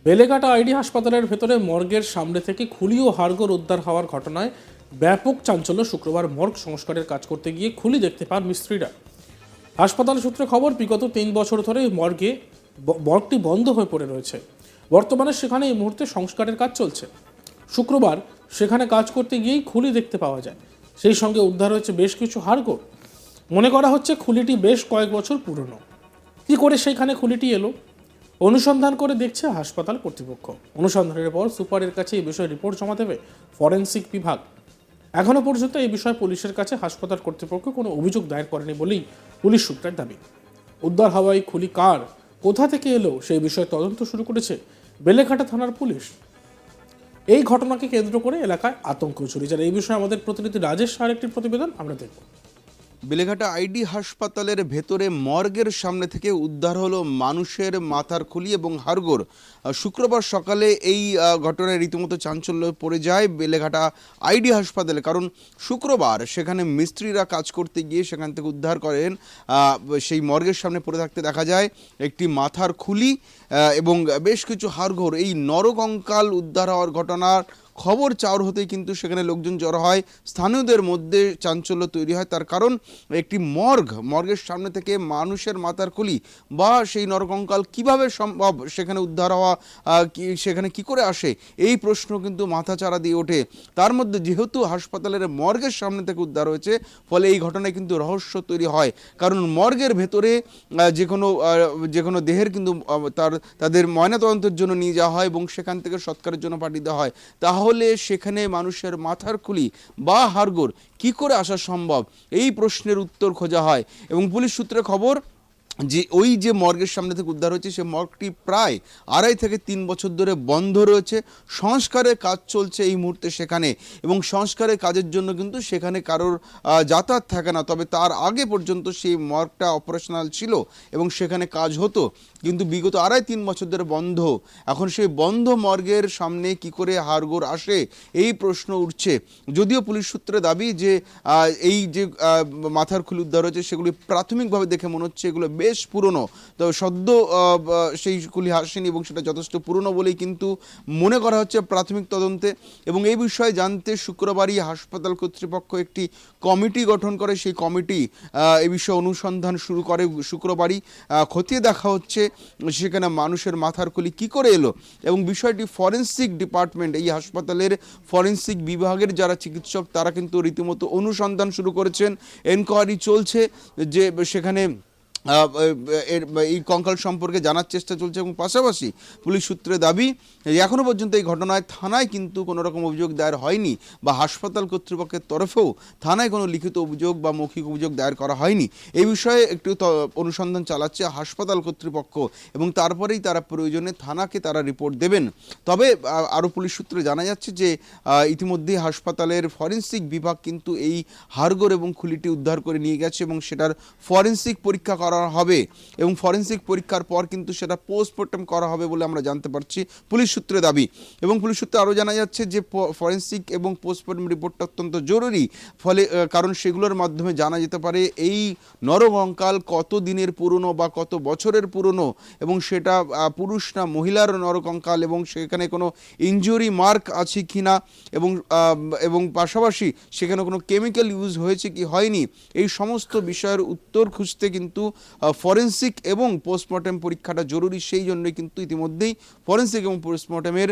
Beleghata ID হাসপাতালের ভেতরে মর্গের সামনে থেকে খুলি ও হাড়গোড় উদ্ধার হওয়ার ঘটনায় ব্যাপক চাঞ্চল্য। শুক্রবার মর্গ সংস্কারের কাজ করতে গিয়ে খুলি দেখতে পান মিস্ত্রিরা। হাসপাতাল সূত্রে খবর, বিগত 3 বছর ধরে মর্গটি বন্ধ হয়ে পড়ে রয়েছে। বর্তমানে সেখানে এই মুহূর্তে সংস্কারের কাজ চলছে। শুক্রবার সেখানে কাজ করতে গিয়েই খুলি দেখতে পাওয়া যায়। সেই সঙ্গে উদ্ধার হয়েছে বেশ কিছু হাড়গোড়। মনে করা হচ্ছে খুলিটি বেশ কয়েক বছর পুরনো। কী করে সেইখানে খুলিটি এলো, অনুসন্ধান করে দেখছে হাসপাতাল কর্তৃপক্ষ। অনুসন্ধানের পর সুপারের কাছে এই বিষয়ে রিপোর্ট জমা দেবে ফরেনসিক বিভাগ। এখনও পর্যন্ত এই বিষয়ে পুলিশের কাছে হাসপাতাল কর্তৃপক্ষ কোনো অভিযোগ দায়ের করেনি বলেই পুলিশ সূত্রের দাবি। উদ্ধার হওয়া এই খুলি কার, কোথা থেকে এলো সেই বিষয়ে তদন্ত শুরু করেছে বেলেঘাটা থানার পুলিশ। এই ঘটনাকে কেন্দ্র করে এলাকায় আতঙ্ক ছড়িয়েছে। এই বিষয়ে আমাদের প্রতিনিধি রাজেশ শাহর একটি প্রতিবেদন আমরা দেখব। বেলেঘাটা আইডি হাসপাতালের ভেতরে মর্গের সামনে থেকে উদ্ধার হলো মানুষের মাথার খুলি এবং হাড়গোড়। শুক্রবার সকালে এই ঘটনায় রীতিমতো চাঞ্চল্য পড়ে যায় বেলেঘাটা আইডি হাসপাতালে, কারণ শুক্রবার সেখানে মিস্ত্রিরা কাজ করতে গিয়ে সেখান থেকে উদ্ধার করেন সেই মর্গের সামনে পড়ে থাকতে দেখা যায় একটি মাথার খুলি এবং বেশ কিছু হাড়গোড়। এই নরকঙ্কাল উদ্ধার হওয়ার ঘটনার খবর চাউর হতেই কিন্তু সেখানে লোকজন জড়ো হয়। স্থানীয়দের মধ্যে চাঞ্চল্য তৈরি হয়, তার কারণ একটি মর্গের সামনে থেকে মানুষের মাথার খুলি বা সেই নরকঙ্কাল কিভাবে সম্ভব, সেখানে উদ্ধার হওয়া সেখানে কি করে আসে, এই প্রশ্ন কিন্তু মাথাচাড়া দিয়ে ওঠে। তার মধ্যে যেহেতু হাসপাতালের মর্গের সামনে থেকে উদ্ধার হয়েছে, ফলে এই ঘটনায় কিন্তু রহস্য তৈরি হয়। কারণ মর্গের ভেতরে যে কোনো দেহের কিন্তু তাদের ময়নাতদন্তের জন্য নিয়ে যাওয়া হয় এবং সেখান থেকে সৎকারের জন্য পাঠিয়ে দেওয়া হয়। তাহলে সেখানে মানুষের মাথার খুলি বা হাড়গোড় কি করে আসা সম্ভব, এই প্রশ্নের উত্তর খোঁজা হয়। এবং পুলিশ সূত্রে খবর যে ওই যে মর্গের সামনে থেকে উদ্ধার হয়েছে সে মর্গটি প্রায় 2.5 থেকে 3 বছর ধরে বন্ধ রয়েছে। সংস্কারের কাজ চলছে এই মুহূর্তে সেখানে, এবং সংস্কারের কাজের জন্য কিন্তু সেখানে কারোর যাতায়াত থাকে না। তবে তার আগে পর্যন্ত সেই মর্গটা অপারেশনাল ছিল এবং সেখানে কাজ হতো, কিন্তু বিগত 2.5-3 বছর ধরে বন্ধ। এখন সেই বন্ধ মর্গের সামনে কি করে হাড়গোড় আসে, এই প্রশ্ন উঠছে। যদিও পুলিশ সূত্রে দাবি যে এই যে মাথার খুলি উদ্ধার হয়েছে সেগুলি প্রাথমিকভাবে দেখে মনে হচ্ছে এগুলো বেশ পুরনো, তো সদ্য সেই খুলি আসেনি এবং সেটা যথেষ্ট পুরনো বলেই কিন্তু মনে করা হচ্ছে প্রাথমিক তদন্তে। এবং এই বিষয়ে জানতে শুক্রবারই হাসপাতাল কর্তৃপক্ষ একটি কমিটি গঠন করে। সেই কমিটি এই বিষয়ে অনুসন্ধান শুরু করে। শুক্রবারই খতিয়ে দেখা হচ্ছে সেখানে মানুষের মাথার খুলি কী করে এলো, এবং বিষয়টি ফরেনসিক ডিপার্টমেন্ট, এই হাসপাতালের ফরেনসিক বিভাগের যারা চিকিৎসক তারা কিন্তু রীতিমতো অনুসন্ধান শুরু করেছেন। এনকোয়ারি চলছে যে সেখানে এই কঙ্কাল সম্পর্কে জানার চেষ্টা চলছে। এবং পাশাপাশি পুলিশ সূত্রে দাবি এখনও পর্যন্ত এই ঘটনায় থানায় কিন্তু কোনো রকম অভিযোগ দায়ের হয়নি, বা হাসপাতাল কর্তৃপক্ষের তরফেও থানায় কোনো লিখিত অভিযোগ বা মৌখিক অভিযোগ দায়ের করা হয়নি। এই বিষয়ে একটু অনুসন্ধান চালাচ্ছে হাসপাতাল কর্তৃপক্ষ, এবং তারপরেই তারা প্রয়োজনে থানাকে তারা রিপোর্ট দেবেন। তবে আরও পুলিশ সূত্রে জানা যাচ্ছে যে ইতিমধ্যেই হাসপাতালের ফরেনসিক বিভাগ কিন্তু এই হাড়গোড় এবং খুলিটি উদ্ধার করে নিয়ে গেছে এবং সেটার ফরেনসিক পরীক্ষা করা হবে, এবং ফরেনসিক পরীক্ষার পর কিন্তু সেটা পোস্টমর্টম করা হবে বলে আমরা জানতে পারছি, পুলিশ সূত্রে দাবি। এবং পুলিশ সূত্রে আরও জানা যাচ্ছে যে ফরেনসিক এবং পোস্টমর্টম রিপোর্টটা অত্যন্ত জরুরি, ফলে কারণ সেগুলোর মাধ্যমে জানা যেতে পারে এই নরকঙ্কাল কত দিনের পুরনো বা কত বছরের পুরনো, এবং সেটা পুরুষ না মহিলার নরকঙ্কাল, এবং সেখানে কোনো ইনজুরি মার্ক আছে কি না, এবং পাশাপাশি সেখানে কোনো কেমিক্যাল ইউজ হয়েছে কি হয়নি, এই সমস্ত বিষয়ের উত্তর খুঁজতে কিন্তু ফরেনসিক এবং পোস্টমর্টম পরীক্ষাটা জরুরি। সেই জন্যই কিন্তু ইতিমধ্যেই ফরেনসিক এবং পোস্টমর্টমের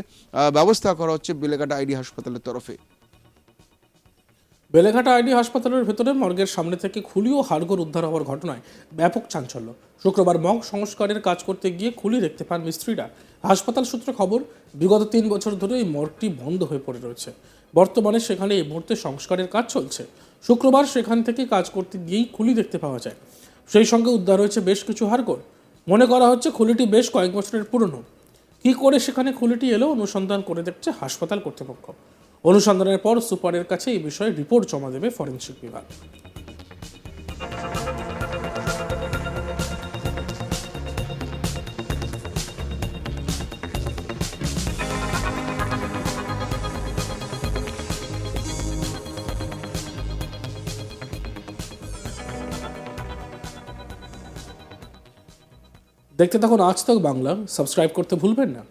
ব্যবস্থা করা হচ্ছে বেলেঘাটা আইডি হাসপাতালের তরফে। বেলেঘাটা আইডি হাসপাতালের ভেতরে মর্গের সামনে থেকে খুলি ও হাড়গোড় উদ্ধার হওয়ার ঘটনায় ব্যাপক চাঞ্চল্য। শুক্রবার মর্গ সংস্কারের কাজ করতে গিয়ে খুলি দেখতে পান মিস্ত্রিরা। হাসপাতাল সূত্রে খবর, বিগত 3 বছর ধরে এই মর্গটি বন্ধ হয়ে পড়ে রয়েছে। বর্তমানে সেখানে এই মুহূর্তে সংস্কারের কাজ চলছে। শুক্রবার সেখান থেকে কাজ করতে গিয়েই খুলি দেখতে পাওয়া যায়। সেই সঙ্গে উদ্ধার হয়েছে বেশ কিছু হাড়গোড়। মনে করা হচ্ছে খুলিটি বেশ কয়েক বছরের পুরনো। কী করে সেখানে খুলিটি এলো, অনুসন্ধান করে দেখছে হাসপাতাল কর্তৃপক্ষ। অনুসন্ধানের পর সুপারের কাছে এই বিষয়ে রিপোর্ট জমা দেবে ফরেনসিক বিভাগ। দেখতে থাকুন আজ তক বাংলা, সাবস্ক্রাইব করতে ভুলবেন না।